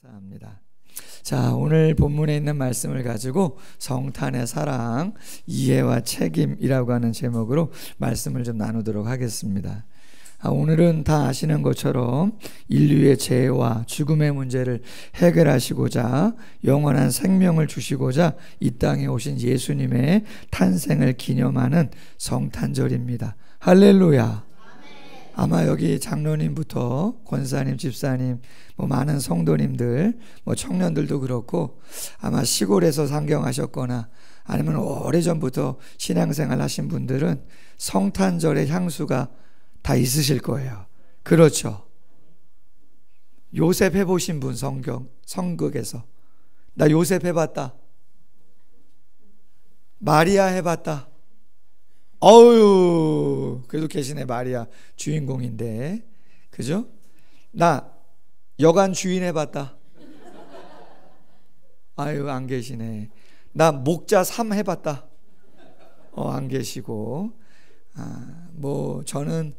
감사합니다. 자, 오늘 본문에 있는 말씀을 가지고 성탄의 사랑, 이해와 책임이라고 하는 제목으로 말씀을 좀 나누도록 하겠습니다. 오늘은 다 아시는 것처럼 인류의 죄와 죽음의 문제를 해결하시고자 영원한 생명을 주시고자 이 땅에 오신 예수님의 탄생을 기념하는 성탄절입니다. 할렐루야. 아마 여기 장로님부터 권사님, 집사님, 많은 성도님들, 청년들도 그렇고 아마 시골에서 상경하셨거나 아니면 오래전부터 신앙생활 하신 분들은 성탄절의 향수가 다 있으실 거예요. 그렇죠? 요셉 해보신 분, 성극에서 나 요셉 해봤다, 마리아 해봤다. 어유, 그래도 계시네. 마리아 주인공인데, 그죠? 나 여관 주인 해봤다. 아유, 안 계시네. 나 목자 3 해봤다. 안 계시고. 저는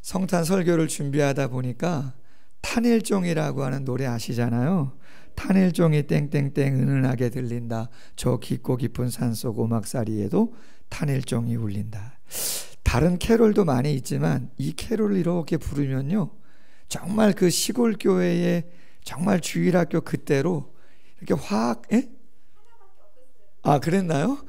성탄 설교를 준비하다 보니까 탄일종이라고 하는 노래 아시잖아요. 탄일종이 땡땡땡 은은하게 들린다. 저 깊고 깊은 산속 오막살이에도 탄일종이 울린다. 다른 캐롤도 많이 있지만 이 캐롤을 이렇게 부르면요, 정말 그 시골 교회의 정말 주일학교 그때로 이렇게 확, 그랬나요?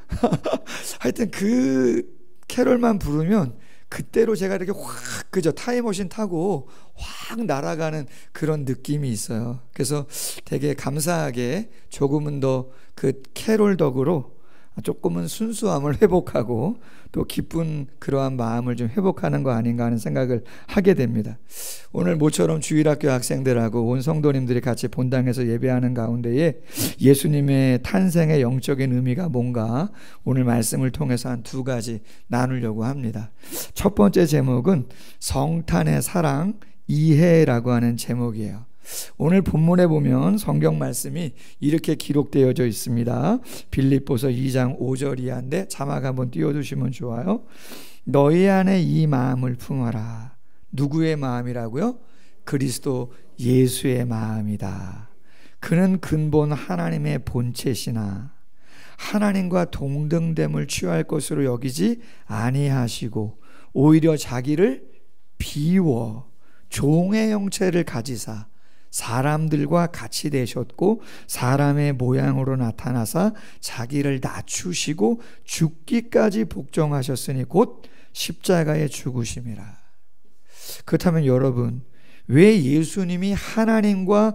하여튼 그 캐롤만 부르면 그때로 제가 이렇게 확, 그죠? 타임머신 타고 확 날아가는 그런 느낌이 있어요. 그래서 되게 감사하게 조금은 더 그 캐롤 덕으로 조금은 순수함을 회복하고 또 기쁜 그러한 마음을 좀 회복하는 거 아닌가 하는 생각을 하게 됩니다. 오늘 모처럼 주일학교 학생들하고 온 성도님들이 같이 본당에서 예배하는 가운데에 예수님의 탄생의 영적인 의미가 뭔가 오늘 말씀을 통해서 한 2가지 나누려고 합니다. 첫 번째 제목은 성탄의 사랑, 이해라고 하는 제목이에요. 오늘 본문에 보면 성경 말씀이 이렇게 기록되어져 있습니다. 빌립보서 2장 5절 이하인데 자막 한번 띄워주시면 좋아요. 너희 안에 이 마음을 품어라. 누구의 마음이라고요? 그리스도 예수의 마음이다. 그는 근본 하나님의 본체시나 하나님과 동등됨을 취할 것으로 여기지 아니하시고 오히려 자기를 비워 종의 형체를 가지사 사람들과 같이 되셨고 사람의 모양으로 나타나사 자기를 낮추시고 죽기까지 복종하셨으니 곧 십자가에 죽으심이라. 그렇다면 여러분, 왜 예수님이 하나님과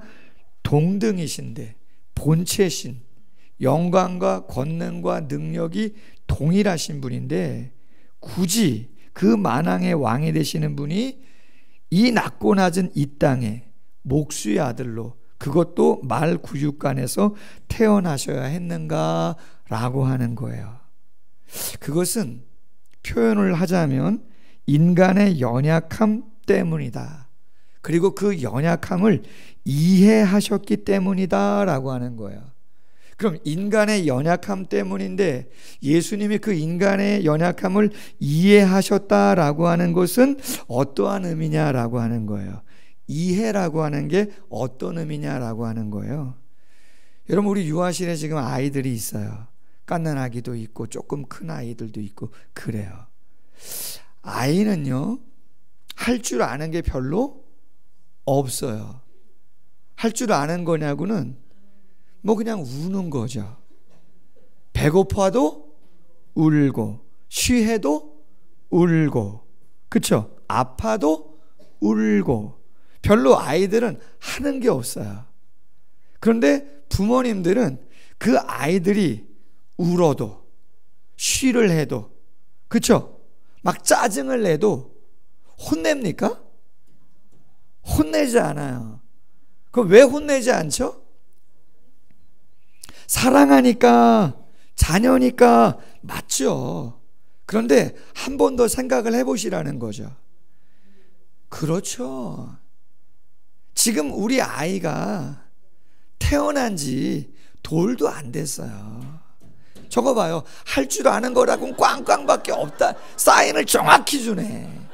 동등이신데 본체신, 영광과 권능과 능력이 동일하신 분인데 굳이 그 만왕의 왕이 되시는 분이 이 낮고 낮은 이 땅에 목수의 아들로, 그것도 말 구육간에서 태어나셔야 했는가라고 하는 거예요. 그것은 표현을 하자면 인간의 연약함 때문이다. 그리고 그 연약함을 이해하셨기 때문이다라고 하는 거예요. 그럼 인간의 연약함 때문인데 예수님이 그 인간의 연약함을 이해하셨다라고 하는 것은 어떠한 의미냐라고 하는 거예요. 이해라고 하는 게 어떤 의미냐라고 하는 거예요. 여러분, 우리 유아실에 지금 아이들이 있어요. 갓난 아기도 있고 조금 큰 아이들도 있고 그래요. 아이는요, 할 줄 아는 게 별로 없어요. 할 줄 아는 거냐고는 그냥 우는 거죠. 배고파도 울고 쉬해도 울고, 그쵸? 아파도 울고. 별로 아이들은 하는 게 없어요. 그런데 부모님들은 그 아이들이 울어도 쉬를 해도, 그쵸? 막 짜증을 내도 혼냅니까? 혼내지 않아요. 그럼 왜 혼내지 않죠? 사랑하니까, 자녀니까 맞죠. 그런데 한 번 더 생각을 해보시라는 거죠. 그렇죠. 지금 우리 아이가 태어난 지 돌도 안 됐어요. 저거 봐요. 할 줄 아는 거라고는 꽝꽝밖에 없다. 사인을 정확히 주네.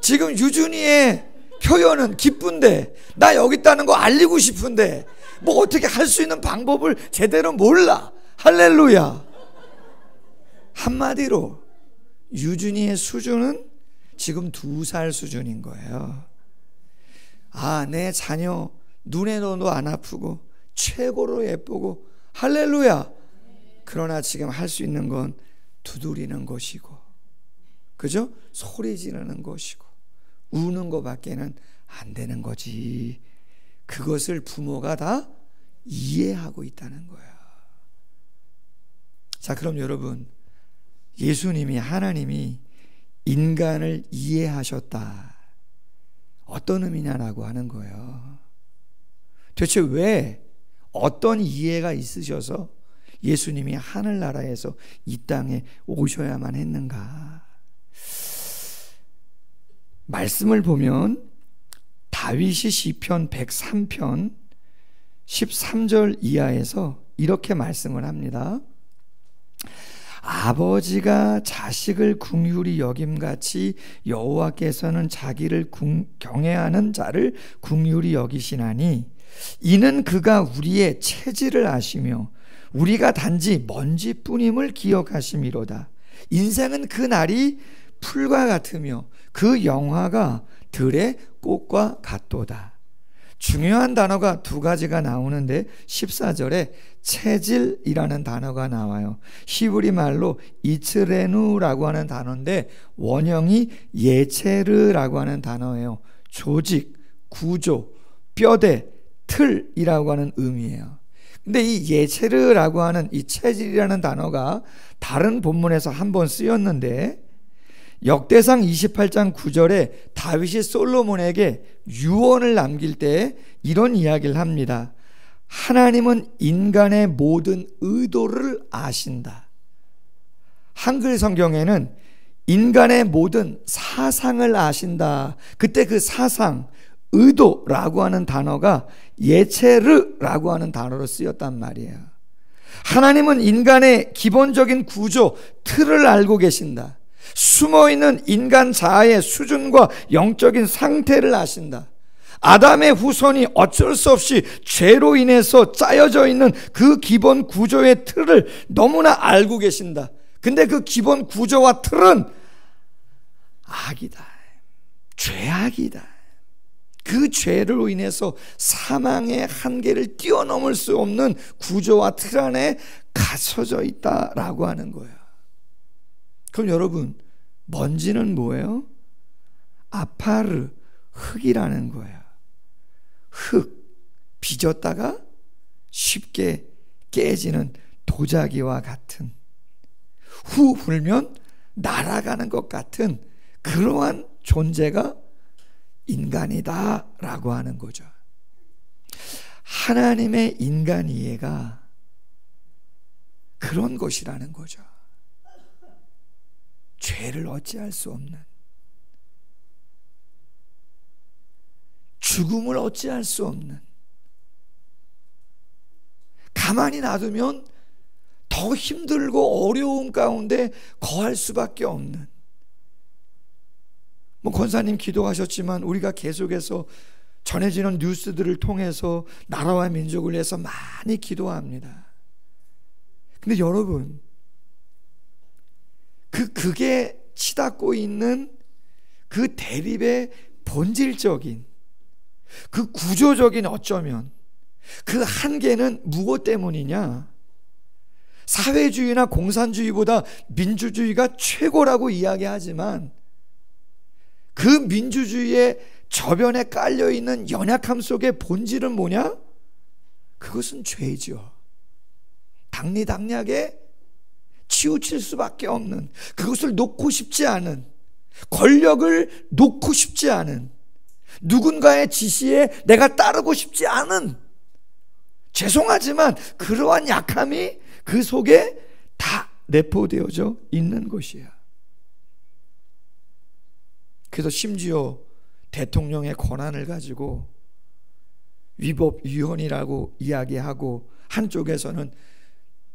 지금 유준이의 효연은 기쁜데, 나 여기 있다는 거 알리고 싶은데 뭐 어떻게 할 수 있는 방법을 제대로 몰라. 할렐루야. 한마디로 유준이의 수준은 지금 2살 수준인 거예요. 아, 내 자녀 눈에 넣어도 안 아프고 최고로 예쁘고, 할렐루야. 그러나 지금 할 수 있는 건 두드리는 것이고, 그죠? 소리 지르는 것이고 우는 것밖에는 안 되는 거지. 그것을 부모가 다 이해하고 있다는 거예요. 자, 그럼 여러분, 예수님이, 하나님이 인간을 이해하셨다, 어떤 의미냐라고 하는 거예요. 도대체 왜, 어떤 이해가 있으셔서 예수님이 하늘나라에서 이 땅에 오셔야만 했는가? 말씀을 보면 다윗이 시편 103편 13절 이하에서 이렇게 말씀을 합니다. 아버지가 자식을 긍휼히 여김같이 여호와께서는 자기를 경외하는 자를 긍휼히 여기시나니, 이는 그가 우리의 체질을 아시며 우리가 단지 먼지뿐임을 기억하심이로다. 인생은 그 날이 풀과 같으며 그 영화가 들의 꽃과 같도다. 중요한 단어가 2가지가 나오는데 14절에 체질이라는 단어가 나와요. 히브리 말로 이츠레누라고 하는 단어인데 원형이 예체르라고 하는 단어예요. 조직, 구조, 뼈대, 틀이라고 하는 의미예요. 근데 이 예체르라고 하는 이 체질이라는 단어가 다른 본문에서 한번 쓰였는데, 역대상 28장 9절에 다윗이 솔로몬에게 유언을 남길 때 이런 이야기를 합니다. 하나님은 인간의 모든 의도를 아신다. 한글 성경에는 인간의 모든 사상을 아신다. 그때 그 사상, 의도라고 하는 단어가 예체르라고 하는 단어로 쓰였단 말이에요. 하나님은 인간의 기본적인 구조, 틀을 알고 계신다. 숨어있는 인간 자아의 수준과 영적인 상태를 아신다. 아담의 후손이 어쩔 수 없이 죄로 인해서 짜여져 있는 그 기본 구조의 틀을 너무나 알고 계신다. 근데 그 기본 구조와 틀은 악이다, 죄악이다. 그 죄로 인해서 사망의 한계를 뛰어넘을 수 없는 구조와 틀 안에 갇혀져 있다라고 하는 거예요. 그럼 여러분, 먼지는 뭐예요? 아파르, 흙이라는 거예요. 흙, 빚었다가 쉽게 깨지는 도자기와 같은, 후 불면 날아가는 것 같은 그러한 존재가 인간이다 라고 하는 거죠. 하나님의 인간 이해가 그런 것이라는 거죠. 죄를 어찌할 수 없는, 죽음을 어찌할 수 없는, 가만히 놔두면 더 힘들고 어려움 가운데 거할 수밖에 없는, 권사님 기도하셨지만 우리가 계속해서 전해지는 뉴스들을 통해서 나라와 민족을 위해서 많이 기도합니다. 근데 여러분, 그게 치닫고 있는 그 대립의 본질적인, 그 구조적인, 어쩌면 그 한계는 무엇 때문이냐? 사회주의나 공산주의보다 민주주의가 최고라고 이야기하지만 그 민주주의의 저변에 깔려있는 연약함 속의 본질은 뭐냐? 그것은 죄죠. 당리당략에 치우칠 수밖에 없는, 그것을 놓고 싶지 않은, 권력을 놓고 싶지 않은, 누군가의 지시에 내가 따르고 싶지 않은, 죄송하지만 그러한 약함이 그 속에 다 내포되어져 있는 것이에요. 그래서 심지어 대통령의 권한을 가지고 위법위헌이라고 이야기하고, 한쪽에서는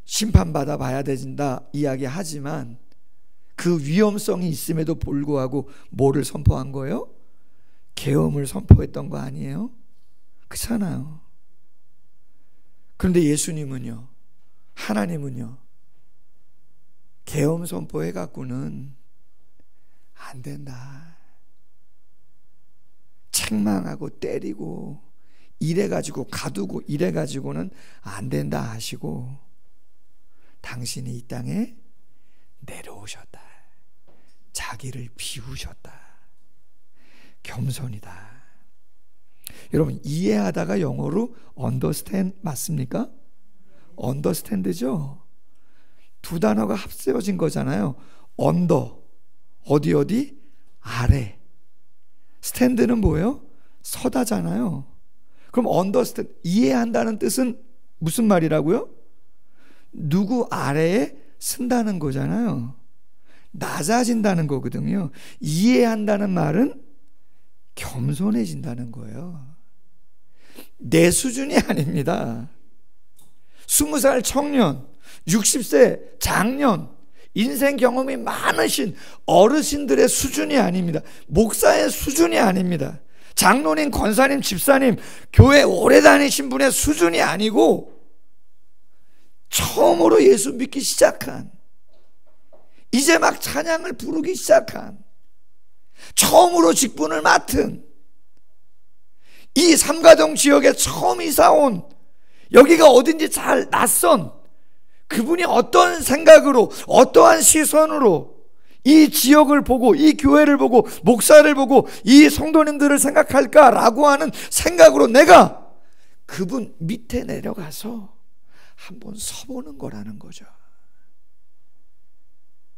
심판받아 봐야 된다 이야기하지만, 그 위험성이 있음에도 불구하고 뭐를 선포한 거예요? 계엄을 선포했던 거 아니에요? 그렇잖아요. 그런데 예수님은요, 하나님은요, 계엄 선포해 갖고는 안 된다. 책망하고 때리고 이래 가지고 가두고 이래 가지고는 안 된다 하시고, 당신이 이 땅에 내려오셨다. 자기를 비우셨다. 겸손이다. 여러분, 이해하다가 영어로 understand 맞습니까? understand죠. 두 단어가 합세어진 거잖아요. under, 어디 아래. stand는 뭐예요? 서다잖아요. 그럼 understand, 이해한다는 뜻은 무슨 말이라고요? 누구 아래에 쓴다는 거잖아요. 낮아진다는 거거든요. 이해한다는 말은 겸손해진다는 거예요. 내 수준이 아닙니다. 20살 청년, 60세 장년, 인생 경험이 많으신 어르신들의 수준이 아닙니다. 목사의 수준이 아닙니다. 장로님, 권사님, 집사님, 교회 오래 다니신 분의 수준이 아니고, 처음으로 예수 믿기 시작한, 이제 막 찬양을 부르기 시작한, 처음으로 직분을 맡은, 이 삼가동 지역에 처음 이사온, 여기가 어딘지 잘 낯선 그분이 어떤 생각으로, 어떠한 시선으로 이 지역을 보고, 이 교회를 보고, 목사를 보고, 이 성도님들을 생각할까라고 하는 생각으로 내가 그분 밑에 내려가서 한번 서보는 거라는 거죠.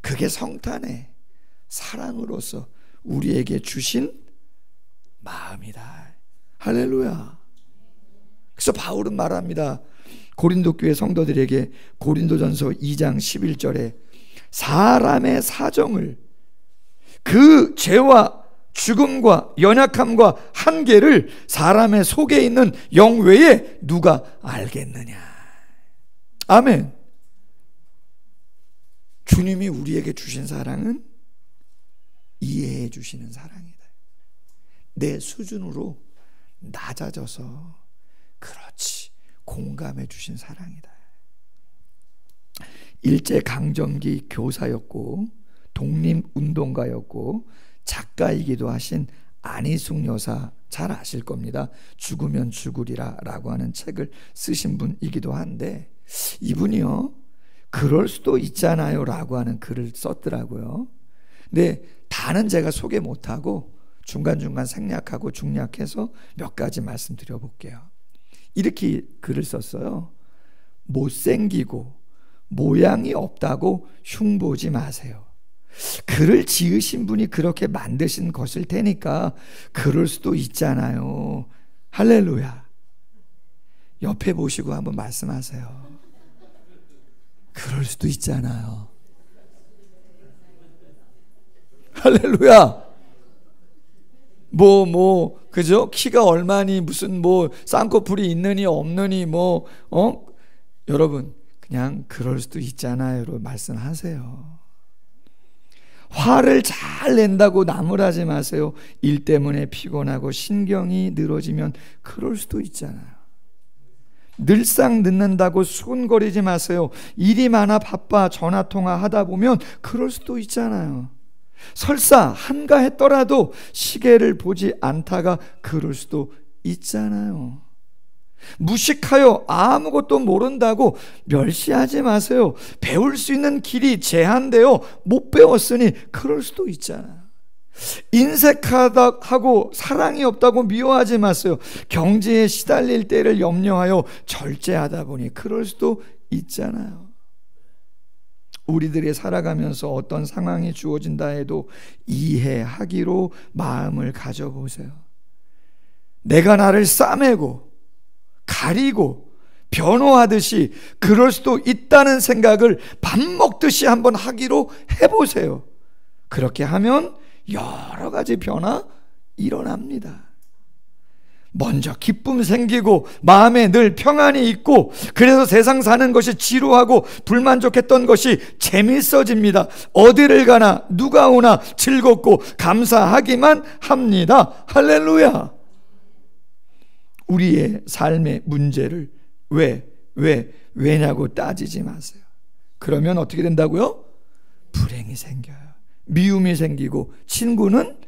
그게 성탄의 사랑으로서 우리에게 주신 마음이다. 할렐루야. 그래서 바울은 말합니다. 고린도 교회 성도들에게 고린도전서 2장 11절에 사람의 사정을, 그 죄와 죽음과 연약함과 한계를 사람의 속에 있는 영 외에 누가 알겠느냐. 아멘. 주님이 우리에게 주신 사랑은 이해해 주시는 사랑이다. 내 수준으로 낮아져서, 그렇지, 공감해 주신 사랑이다. 일제강점기 교사였고 독립운동가였고 작가이기도 하신 안희숙 여사, 잘 아실 겁니다. 죽으면 죽으리라 라고 하는 책을 쓰신 분이기도 한데, 이분이요, 그럴 수도 있잖아요 라고 하는 글을 썼더라고요. 근데 다는 제가 소개 못하고 중간중간 생략하고 중략해서 몇 가지 말씀드려 볼게요. 이렇게 글을 썼어요. 못생기고 모양이 없다고 흉보지 마세요. 글을 지으신 분이 그렇게 만드신 것일 테니까 그럴 수도 있잖아요. 할렐루야. 옆에 보시고 한번 말씀하세요. 그럴 수도 있잖아요. 할렐루야. 그죠? 키가 얼마니, 무슨 쌍꺼풀이 있느니 없느니 여러분, 그냥 그럴 수도 있잖아요 로 말씀하세요. 화를 잘 낸다고 나무라지 마세요. 일 때문에 피곤하고 신경이 늘어지면 그럴 수도 있잖아요. 늘상 늦는다고 수군거리지 마세요. 일이 많아 바빠 전화통화 하다 보면 그럴 수도 있잖아요. 설사 한가했더라도 시계를 보지 않다가 그럴 수도 있잖아요. 무식하여 아무것도 모른다고 멸시하지 마세요. 배울 수 있는 길이 제한되어 못 배웠으니 그럴 수도 있잖아요. 인색하다 하고 사랑이 없다고 미워하지 마세요. 경제에 시달릴 때를 염려하여 절제하다 보니 그럴 수도 있잖아요. 우리들이 살아가면서 어떤 상황이 주어진다 해도 이해하기로 마음을 가져보세요. 내가 나를 싸매고 가리고 변호하듯이 그럴 수도 있다는 생각을 밥 먹듯이 한번 하기로 해보세요. 그렇게 하면 여러 가지 변화 일어납니다. 먼저 기쁨 생기고 마음에 늘 평안이 있고, 그래서 세상 사는 것이 지루하고 불만족했던 것이 재밌어집니다. 어디를 가나 누가 오나 즐겁고 감사하기만 합니다. 할렐루야. 우리의 삶의 문제를 왜냐고 따지지 마세요. 그러면 어떻게 된다고요? 불행이 생겨요. 미움이 생기고 친구는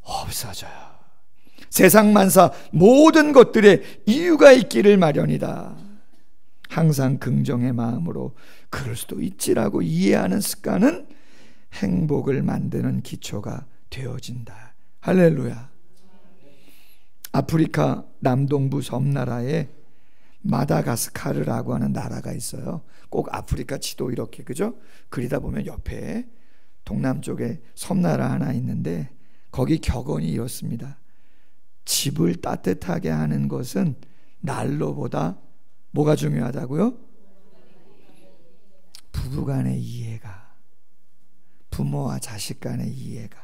없어져요. 세상 만사 모든 것들에 이유가 있기를 마련이다. 항상 긍정의 마음으로 그럴 수도 있지라고 이해하는 습관은 행복을 만드는 기초가 되어진다. 할렐루야. 아프리카 남동부 섬나라에 마다가스카르라고 하는 나라가 있어요. 꼭 아프리카 지도 이렇게 그죠? 그리다 보면 옆에 동남쪽에 섬나라 하나 있는데, 거기 격언이 이렇습니다. 집을 따뜻하게 하는 것은 난로보다 뭐가 중요하다고요? 부부간의 이해가, 부모와 자식 간의 이해가,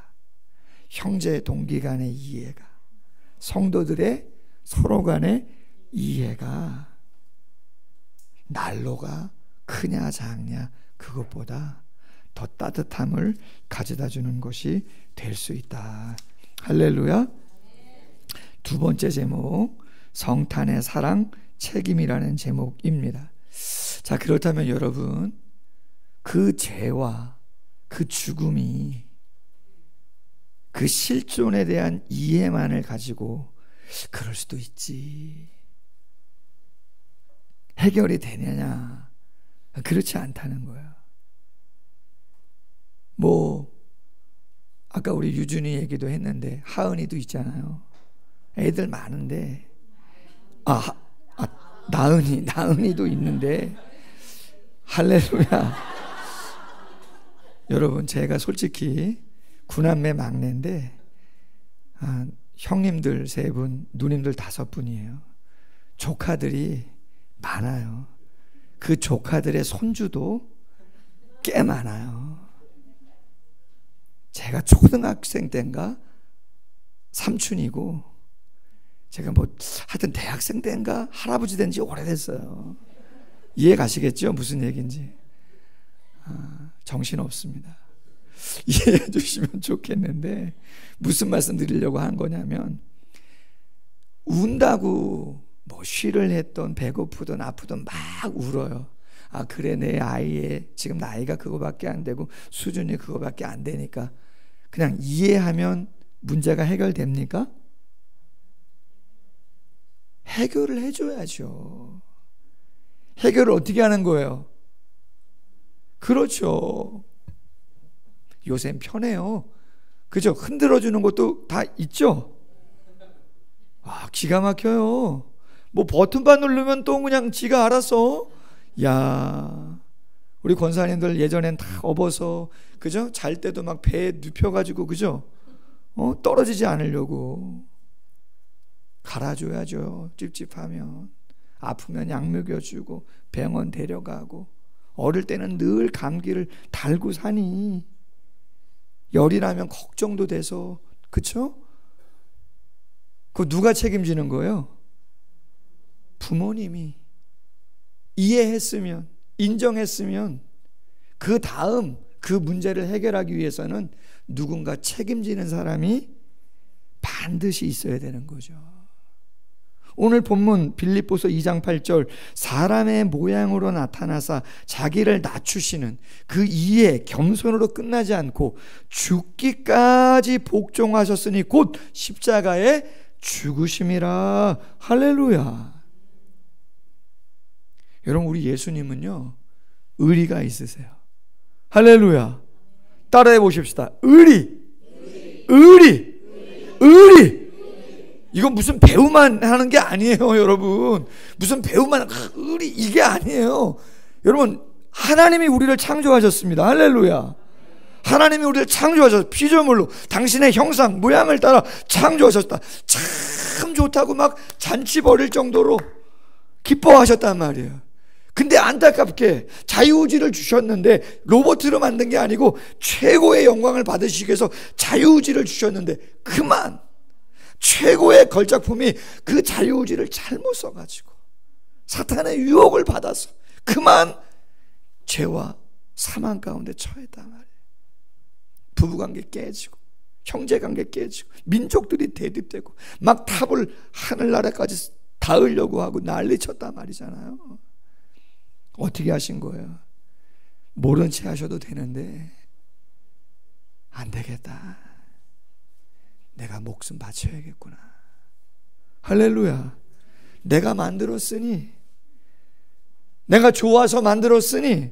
형제 동기 간의 이해가, 성도들의 서로 간의 이해가, 난로가 크냐 작냐 그것보다 더 따뜻함을 가져다 주는 것이 될 수 있다. 할렐루야. 두 번째 제목, 성탄의 사랑 책임이라는 제목입니다. 자, 그렇다면 여러분, 그 죄와 그 죽음이 그 실존에 대한 이해만을 가지고 그럴 수도 있지, 해결이 되느냐? 그렇지 않다는 거야. 아까 우리 유준이 얘기도 했는데 하은이도 있잖아요. 애들 많은데, 나은이도 있는데, 할렐루야. 여러분, 제가 솔직히 구남매 막내인데, 형님들 3분, 누님들 5분이에요. 조카들이 많아요. 그 조카들의 손주도 꽤 많아요. 제가 초등학생 때인가 삼촌이고, 제가 하여튼 대학생 때인가 할아버지 된 지 오래됐어요. 이해 가시겠죠? 무슨 얘기인지. 정신없습니다. 이해해 주시면 좋겠는데, 무슨 말씀 드리려고 한 거냐면, 운다고 쉬를 했던 배고프든 아프든 막 울어요. 그래, 내 아이의 지금 나이가 그거밖에 안 되고 수준이 그거밖에 안 되니까 그냥 이해하면 문제가 해결됩니까? 해결을 해줘야죠. 해결을 어떻게 하는 거예요? 그렇죠. 요새는 편해요. 그죠? 흔들어주는 것도 다 있죠? 기가 막혀요. 버튼만 누르면 또 그냥 지가 알아서. 우리 권사님들 예전엔 다 업어서, 그죠? 잘 때도 막 배에 눕혀가지고, 그죠? 떨어지지 않으려고 갈아줘야죠. 찝찝하면. 아프면 약 먹여주고 병원 데려가고. 어릴 때는 늘 감기를 달고 사니, 열이 나면 걱정도 돼서, 그쵸? 그거 누가 책임지는 거예요? 부모님이 이해했으면, 인정했으면, 그 다음 그 문제를 해결하기 위해서는 누군가 책임지는 사람이 반드시 있어야 되는 거죠. 오늘 본문 빌립보서 2장 8절, 사람의 모양으로 나타나사 자기를 낮추시는 그 이해, 겸손으로 끝나지 않고 죽기까지 복종하셨으니 곧 십자가에 죽으심이라. 할렐루야. 여러분, 우리 예수님은요, 의리가 있으세요. 할렐루야. 따라해 보십시다. 의리. 이건 무슨 배우만 하는 게 아니에요, 여러분. 무슨 배우만, 의리, 이게 아니에요. 여러분, 하나님이 우리를 창조하셨습니다. 할렐루야. 하나님이 우리를 창조하셔서 피조물로 당신의 형상, 모양을 따라 창조하셨다. 참 좋다고 막 잔치 벌일 정도로 기뻐하셨단 말이에요. 근데 안타깝게 자유의지를 주셨는데, 로봇으로 만든 게 아니고 최고의 영광을 받으시기 위해서 자유의지를 주셨는데, 그만 최고의 걸작품이 그 자유의지를 잘못 써가지고 사탄의 유혹을 받아서 그만 죄와 사망 가운데 처했단 말이에요. 부부관계 깨지고 형제관계 깨지고 민족들이 대립되고 막 탑을 하늘나라까지 닿으려고 하고 난리쳤단 말이잖아요. 어떻게 하신 거예요? 모른 채 하셔도 되는데 안 되겠다. 내가 목숨 바쳐야겠구나. 할렐루야. 내가 만들었으니, 내가 좋아서 만들었으니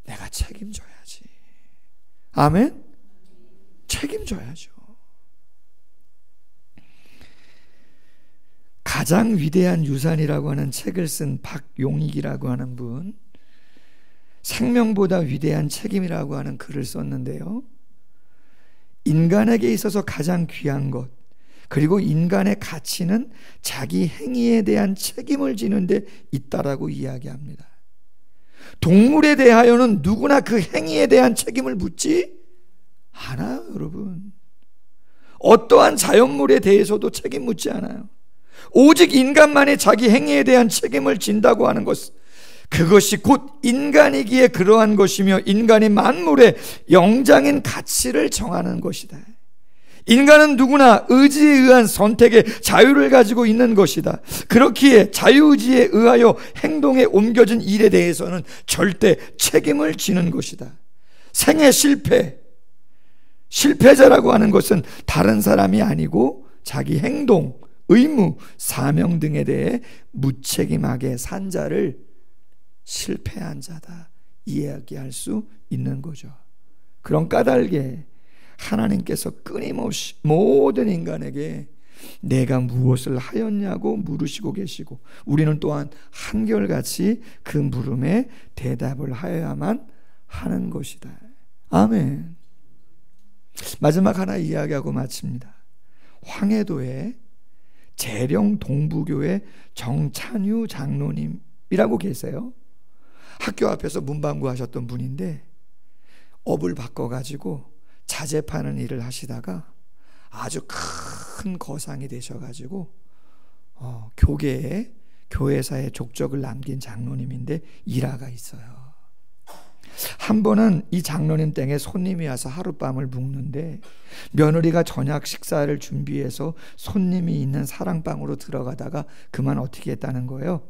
내가 책임져야지. 아멘? 책임져야죠. 가장 위대한 유산이라고 하는 책을 쓴 박용익이라고 하는 분, 생명보다 위대한 책임이라고 하는 글을 썼는데요, 인간에게 있어서 가장 귀한 것, 그리고 인간의 가치는 자기 행위에 대한 책임을 지는 데 있다라고 이야기합니다. 동물에 대하여는 누구나 그 행위에 대한 책임을 묻지 않아요, 여러분. 어떠한 자연물에 대해서도 책임 묻지 않아요. 오직 인간만이 자기 행위에 대한 책임을 진다고 하는 것, 그것이 곧 인간이기에 그러한 것이며 인간이 만물의 영장인 가치를 정하는 것이다. 인간은 누구나 의지에 의한 선택의 자유를 가지고 있는 것이다. 그렇기에 자유의지에 의하여 행동에 옮겨진 일에 대해서는 절대 책임을 지는 것이다. 생애 실패자라고 하는 것은 다른 사람이 아니고 자기 행동, 의무, 사명 등에 대해 무책임하게 산 자를 실패한 자다 이야기할 수 있는 거죠. 그런 까닭에 하나님께서 끊임없이 모든 인간에게 내가 무엇을 하였냐고 물으시고 계시고, 우리는 또한 한결같이 그 물음에 대답을 하여야만 하는 것이다. 아멘. 마지막 하나 이야기하고 마칩니다. 황해도에 재령 동부교회 정찬유 장로님이라고 계세요. 학교 앞에서 문방구 하셨던 분인데 업을 바꿔가지고 자재 파는 일을 하시다가 아주 큰 거상이 되셔가지고 교회사에 족적을 남긴 장로님인데 일화가 있어요. 한 번은 이 장로님 댁에 손님이 와서 하룻밤을 묵는데 며느리가 저녁 식사를 준비해서 손님이 있는 사랑방으로 들어가다가 그만 어떻게 했다는 거예요?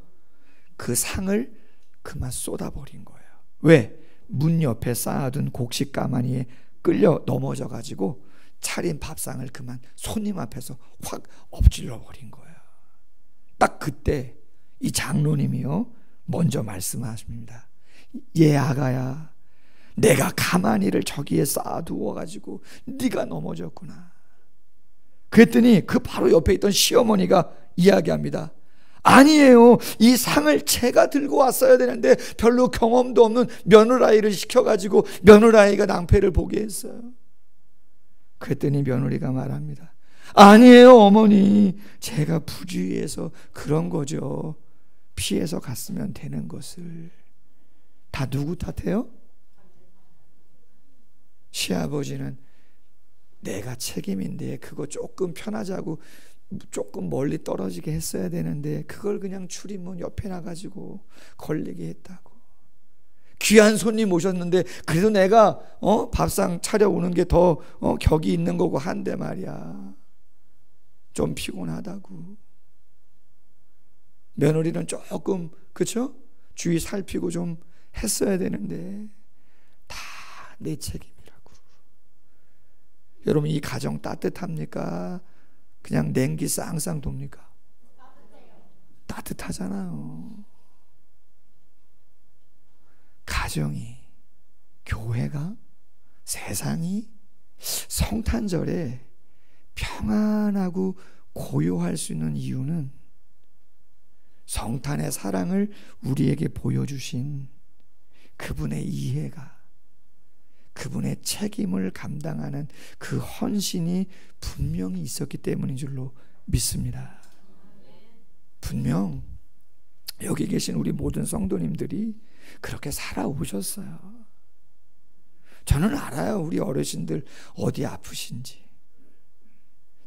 그 상을 그만 쏟아버린 거예요. 왜? 문 옆에 쌓아둔 곡식 가마니에 끌려 넘어져 가지고 차린 밥상을 그만 손님 앞에서 확 엎질러 버린 거예요. 딱 그때 이 장로님이요 먼저 말씀하십니다. 얘 아가야, 내가 가마니를 저기에 쌓아두어 가지고 네가 넘어졌구나. 그랬더니 그 바로 옆에 있던 시어머니가 이야기합니다. 아니에요, 이 상을 제가 들고 왔어야 되는데 별로 경험도 없는 며느라이를 시켜가지고 며느라이가 낭패를 보게 했어요. 그랬더니 며느리가 말합니다. 아니에요 어머니, 제가 부주의해서 그런 거죠. 피해서 갔으면 되는 것을. 다 누구 탓해요? 시아버지는 내가 책임인데 그거 조금 편하자고 조금 멀리 떨어지게 했어야 되는데 그걸 그냥 출입문 옆에 놔가지고 걸리게 했다고. 귀한 손님 오셨는데 그래도 내가 밥상 차려오는 게 더 격이 있는 거고 한데 말이야, 좀 피곤하다고. 며느리는 조금 그쵸? 주의 살피고 좀 했어야 되는데 다 내 책임이라고. 여러분, 이 가정 따뜻합니까? 그냥 냉기 쌍쌍 돕니까? 따뜻하잖아요. 가정이, 교회가, 세상이 성탄절에 평안하고 고요할 수 있는 이유는 성탄의 사랑을 우리에게 보여주신 그분의 이해가, 그분의 책임을 감당하는 그 헌신이 분명히 있었기 때문인 줄로 믿습니다. 분명 여기 계신 우리 모든 성도님들이 그렇게 살아오셨어요. 저는 알아요, 우리 어르신들 어디 아프신지.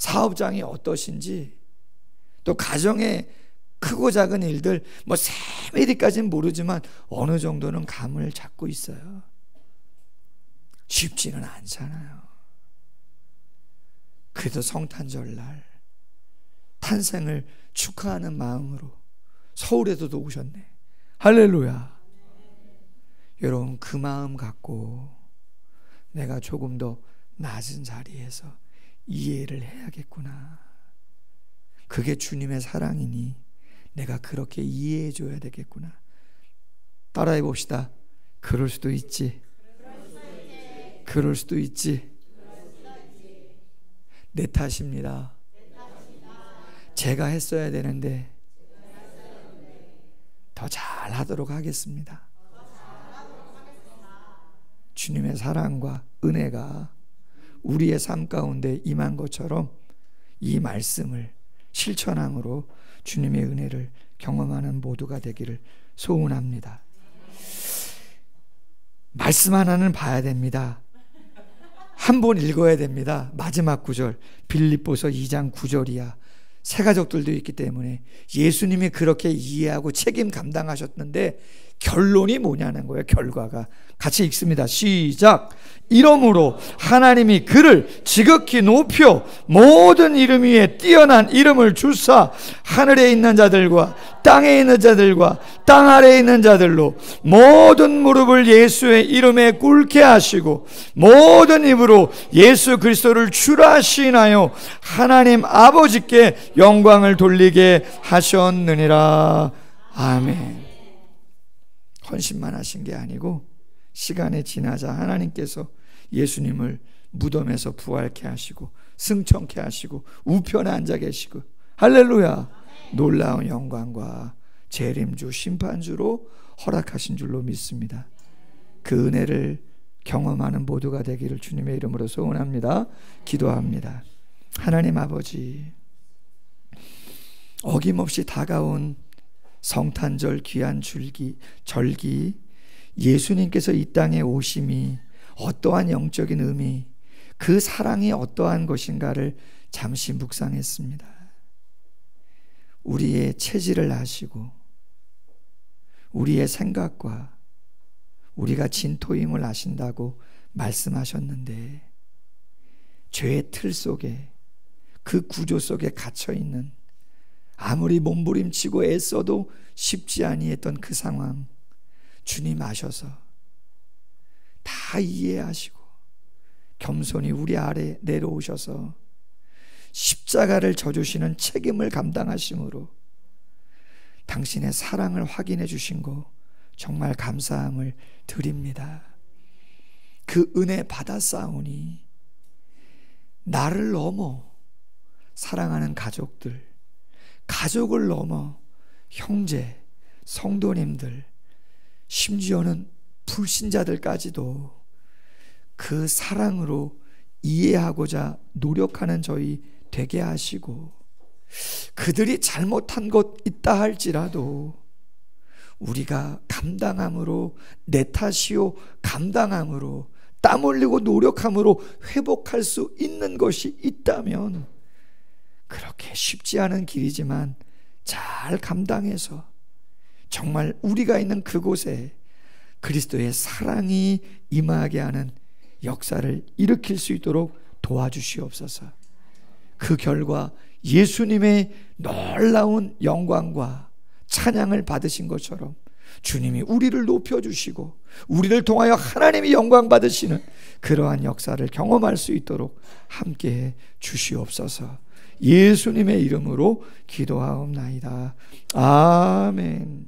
사업장이 어떠신지, 또 가정의 크고 작은 일들 뭐 세밀히까지는 모르지만 어느 정도는 감을 잡고 있어요. 쉽지는 않잖아요. 그래도 성탄절날 탄생을 축하하는 마음으로 서울에도 오셨네. 할렐루야. 여러분, 그 마음 갖고 내가 조금 더 낮은 자리에서 이해를 해야겠구나. 그게 주님의 사랑이니 내가 그렇게 이해해 줘야 되겠구나. 따라해 봅시다. 그럴 수도 있지. 그럴 수도 있지. 내 탓입니다. 제가 했어야 되는데 더 잘하도록 하겠습니다. 주님의 사랑과 은혜가 우리의 삶 가운데 임한 것처럼 이 말씀을 실천함으로 주님의 은혜를 경험하는 모두가 되기를 소원합니다. 말씀 하나는 봐야 됩니다. 한 번 읽어야 됩니다. 마지막 구절, 빌립보서 2장 9절이야. 새 가족들도 있기 때문에 예수님이 그렇게 이해하고 책임 감당하셨는데 결론이 뭐냐는 거예요. 결과가. 같이 읽습니다. 시작. 이러므로 하나님이 그를 지극히 높여 모든 이름 위에 뛰어난 이름을 주사 하늘에 있는 자들과 땅에 있는 자들과 땅 아래에 있는 자들로 모든 무릎을 예수의 이름에 꿇게 하시고 모든 입으로 예수 그리스도를 주라 시인하여 하나님 아버지께 영광을 돌리게 하셨느니라. 아멘. 헌신만 하신 게 아니고 시간이 지나자 하나님께서 예수님을 무덤에서 부활케 하시고 승천케 하시고 우편에 앉아 계시고, 할렐루야, 놀라운 영광과 재림주 심판주로 허락하신 줄로 믿습니다. 그 은혜를 경험하는 모두가 되기를 주님의 이름으로 소원합니다. 기도합니다. 하나님 아버지, 어김없이 다가온 성탄절 귀한 절기, 예수님께서 이 땅에 오심이 어떠한 영적인 의미, 그 사랑이 어떠한 것인가를 잠시 묵상했습니다. 우리의 체질을 아시고 우리의 생각과 우리가 진토임을 아신다고 말씀하셨는데, 죄의 틀 속에, 그 구조 속에 갇혀있는, 아무리 몸부림치고 애써도 쉽지 아니했던 그 상황 주님 아셔서 다 이해하시고 겸손히 우리 아래 내려오셔서 십자가를 져주시는 책임을 감당하심으로 당신의 사랑을 확인해 주신 거 정말 감사함을 드립니다. 그 은혜 받았사오니 나를 넘어 사랑하는 가족을 넘어 형제, 성도님들, 심지어는 불신자들까지도 그 사랑으로 이해하고자 노력하는 저희 되게 하시고, 그들이 잘못한 것 있다 할지라도 우리가 감당함으로, 내 탓이요 감당함으로, 땀 흘리고 노력함으로 회복할 수 있는 것이 있다면 그렇게 쉽지 않은 길이지만 잘 감당해서 정말 우리가 있는 그곳에 그리스도의 사랑이 임하게 하는 역사를 일으킬 수 있도록 도와주시옵소서. 그 결과 예수님의 놀라운 영광과 찬양을 받으신 것처럼 주님이 우리를 높여주시고 우리를 통하여 하나님이 영광 받으시는 그러한 역사를 경험할 수 있도록 함께해 주시옵소서. 예수님의 이름으로 기도하옵나이다. 아멘.